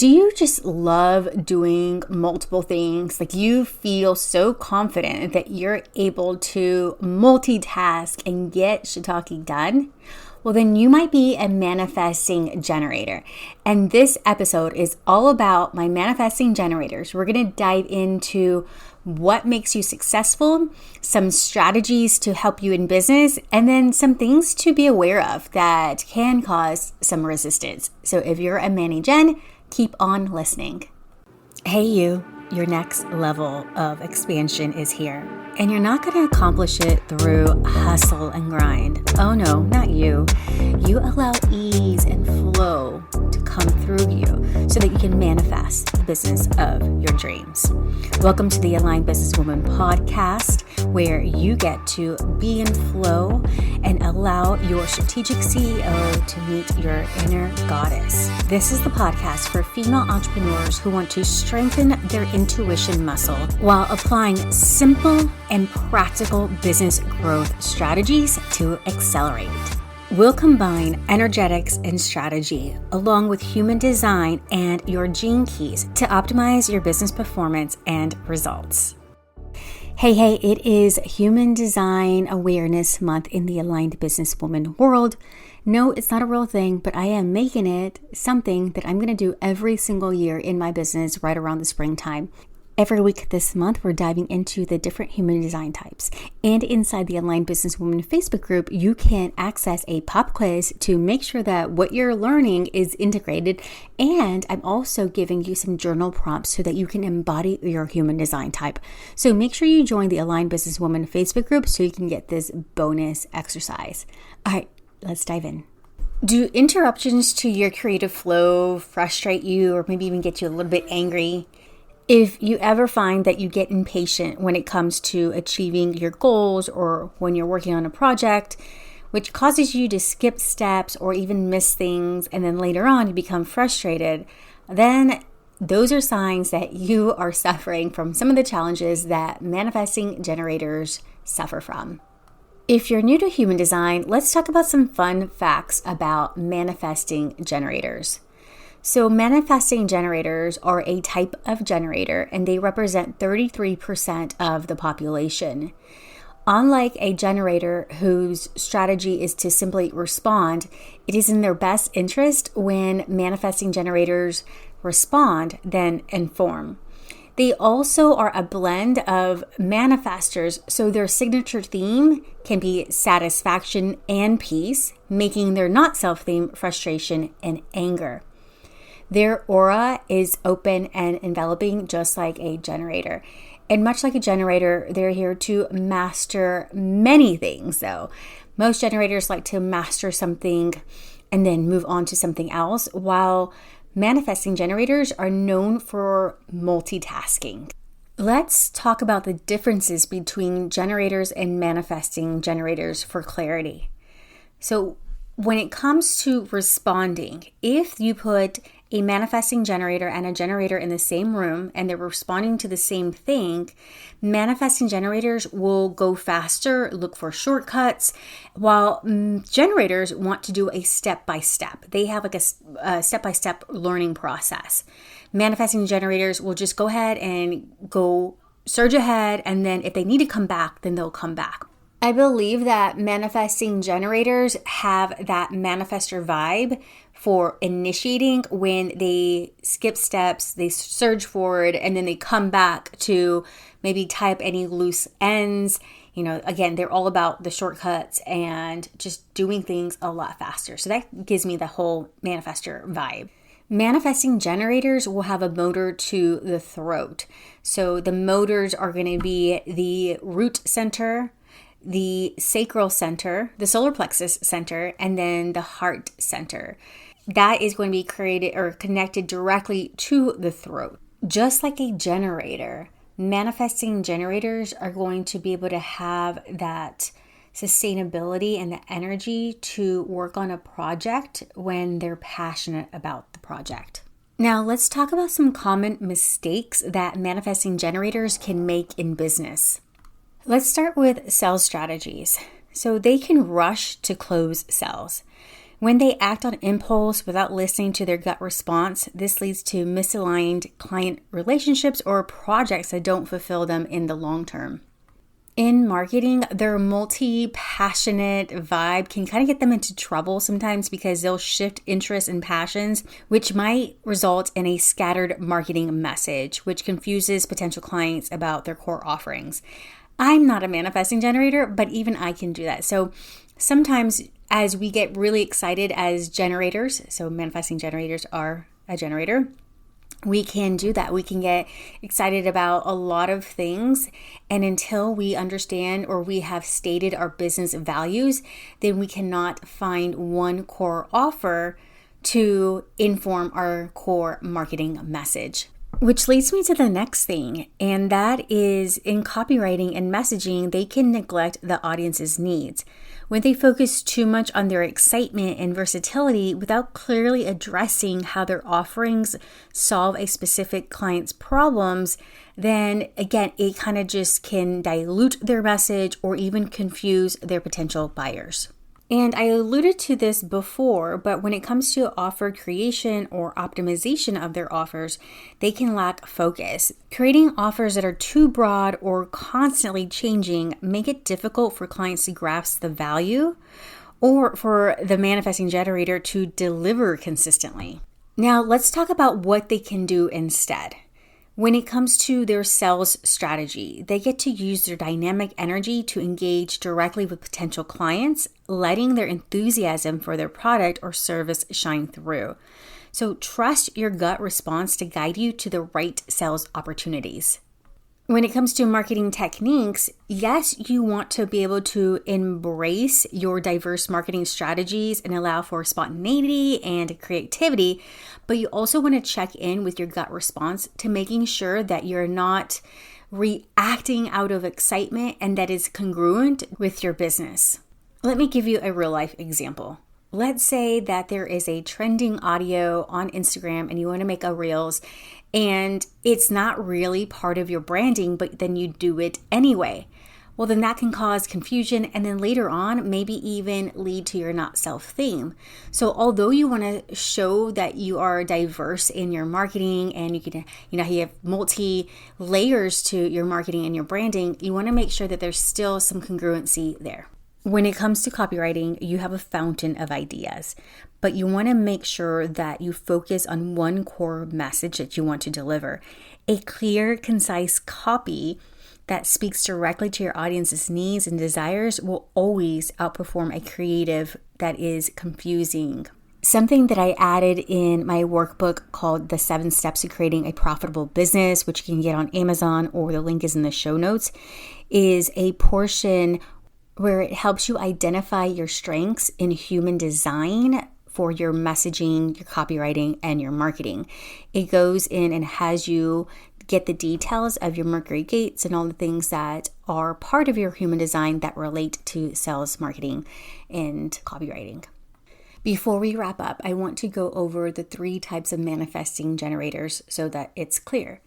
Do you just love doing multiple things? Like you feel so confident that you're able to multitask and get shiitake done? Well, then you might be a manifesting generator. And this episode is all about my manifesting generators. We're going to dive into what makes you successful, some strategies to help you in business, and then some things to be aware of that can cause some resistance. So if you're a Manny Gen, keep on listening. Hey you, your next level of expansion is here. And you're not going to accomplish it through hustle and grind. Oh no, not you. You allow ease and flow to come through you so that you can manifest the business of your dreams. Welcome to the Aligned Businesswoman podcast, where you get to be in flow and allow your strategic CEO to meet your inner goddess. This is the podcast for female entrepreneurs who want to strengthen their intuition muscle while applying simple and practical business growth strategies to accelerate. We'll combine energetics and strategy along with human design and your gene keys to optimize your business performance and results. Hey, it is Human Design Awareness Month in the Aligned Businesswoman world. No, it's not a real thing, but I am making it something that I'm going to do every single year in my business right around the springtime. Every week this month, we're diving into the different human design types. And inside the Aligned Businesswoman Facebook group, you can access a pop quiz to make sure that what you're learning is integrated. And I'm also giving you some journal prompts so that you can embody your human design type. So make sure you join the Aligned Businesswoman Facebook group so you can get this bonus exercise. All right, let's dive in. Do interruptions to your creative flow frustrate you or maybe even get you a little bit angry? If you ever find that you get impatient when it comes to achieving your goals or when you're working on a project, which causes you to skip steps or even miss things, and then later on you become frustrated, then those are signs that you are suffering from some of the challenges that manifesting generators suffer from. If you're new to human design, let's talk about some fun facts about manifesting generators. So manifesting generators are a type of generator, and they represent 33% of the population. Unlike a generator whose strategy is to simply respond, it is in their best interest when manifesting generators respond than inform. They also are a blend of manifestors, so their signature theme can be satisfaction and peace, making their not self theme frustration and anger. Their aura is open and enveloping, just like a generator. And much like a generator, they're here to master many things, though. Most generators like to master something and then move on to something else, while manifesting generators are known for multitasking. Let's talk about the differences between generators and manifesting generators for clarity. So when it comes to responding, if you put a manifesting generator and a generator in the same room and they're responding to the same thing, manifesting generators will go faster, look for shortcuts, while generators want to do a step-by-step. They have like a step-by-step learning process. Manifesting generators will just go ahead and go surge ahead, and then if they need to come back, then they'll come back. I believe that manifesting generators have that manifestor vibe for initiating when they skip steps, they surge forward, and then they come back to maybe tie up any loose ends. You know, again, they're all about the shortcuts and just doing things a lot faster. So that gives me the whole manifestor vibe. Manifesting generators will have a motor to the throat. So the motors are going to be the root center, the sacral center, the solar plexus center, and then the heart center. That is going to be created or connected directly to the throat. Just like a generator, manifesting generators are going to be able to have that sustainability and the energy to work on a project when they're passionate about the project. Now, let's talk about some common mistakes that manifesting generators can make in business. Let's start with sales strategies. So they can rush to close sales. When they act on impulse without listening to their gut response, this leads to misaligned client relationships or projects that don't fulfill them in the long term. In marketing, their multi-passionate vibe can kind of get them into trouble sometimes because they'll shift interests and passions, which might result in a scattered marketing message, which confuses potential clients about their core offerings. I'm not a manifesting generator, but even I can do that. So sometimes as we get really excited as generators, so manifesting generators are a generator, we can do that. We can get excited about a lot of things. And until we understand or we have stated our business values, then we cannot find one core offer to inform our core marketing message. Which leads me to the next thing, and that is in copywriting and messaging, they can neglect the audience's needs. When they focus too much on their excitement and versatility without clearly addressing how their offerings solve a specific client's problems, then again, it kind of just can dilute their message or even confuse their potential buyers. And I alluded to this before, but when it comes to offer creation or optimization of their offers, they can lack focus. Creating offers that are too broad or constantly changing make it difficult for clients to grasp the value or for the manifesting generator to deliver consistently. Now, let's talk about what they can do instead. When it comes to their sales strategy, they get to use their dynamic energy to engage directly with potential clients, letting their enthusiasm for their product or service shine through. So trust your gut response to guide you to the right sales opportunities. When it comes to marketing techniques, yes, you want to be able to embrace your diverse marketing strategies and allow for spontaneity and creativity, but you also want to check in with your gut response to making sure that you're not reacting out of excitement and that is congruent with your business. Let me give you a real life example. Let's say that there is a trending audio on Instagram and you want to make a Reels and it's not really part of your branding, but then you do it anyway. Well, then that can cause confusion and then later on, maybe even lead to your not self theme. So although you want to show that you are diverse in your marketing and you have multi layers to your marketing and your branding, you want to make sure that there's still some congruency there. When it comes to copywriting, you have a fountain of ideas, but you want to make sure that you focus on one core message that you want to deliver. A clear, concise copy that speaks directly to your audience's needs and desires will always outperform a creative that is confusing. Something that I added in my workbook called The 7 Steps to Creating a Profitable Business, which you can get on Amazon or the link is in the show notes, is a portion where it helps you identify your strengths in human design for your messaging, your copywriting, and your marketing. It goes in and has you get the details of your Mercury gates and all the things that are part of your human design that relate to sales, marketing, and copywriting. Before we wrap up, I want to go over the 3 types of manifesting generators so that it's clear.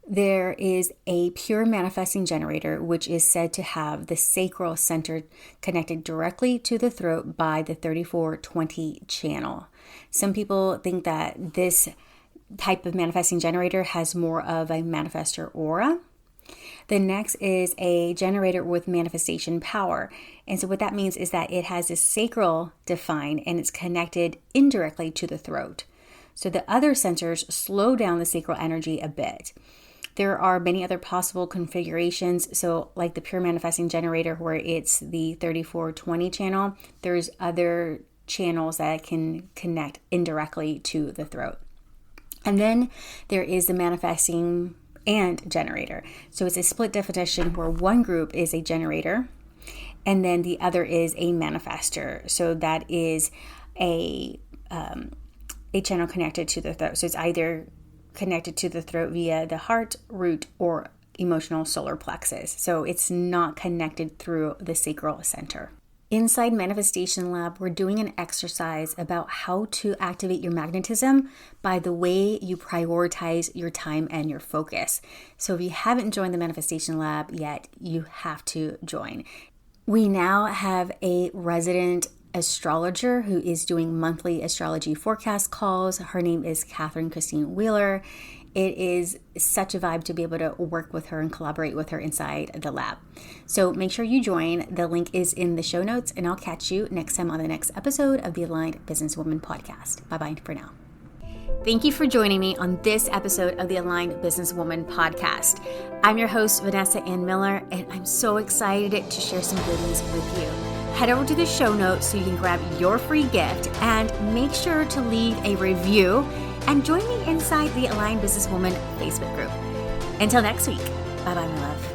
There is a pure manifesting generator, which is said to have the sacral center connected directly to the throat by the 3420 channel. Some people think that this type of manifesting generator has more of a manifestor aura. The next is a generator with manifestation power. And so what that means is that it has a sacral defined and it's connected indirectly to the throat. So the other sensors slow down the sacral energy a bit. There are many other possible configurations. So like the pure manifesting generator where it's the 3420 channel, there's other channels that can connect indirectly to the throat. And then there is the manifesting and generator. So it's a split definition where one group is a generator and then the other is a manifester. So that is a channel connected to the throat. So it's either connected to the throat via the heart, root, or emotional solar plexus. So it's not connected through the sacral center. Inside Manifestation Lab, we're doing an exercise about how to activate your magnetism by the way you prioritize your time and your focus. So if you haven't joined the Manifestation Lab yet, you have to join. We now have a resident astrologer who is doing monthly astrology forecast calls. Her name is Catherine Christine Wheeler. It is such a vibe to be able to work with her and collaborate with her inside the lab. So make sure you join. The link is in the show notes, and I'll catch you next time on the next episode of the Aligned Businesswoman podcast. Bye-bye for now. Thank you for joining me on this episode of the Aligned Businesswoman podcast. I'm your host, Vanessa Ann Miller, and I'm so excited to share some goodies with you. Head over to the show notes so you can grab your free gift, and make sure to leave a review and join me inside the Aligned Businesswoman Facebook group. Until next week, bye-bye, my love.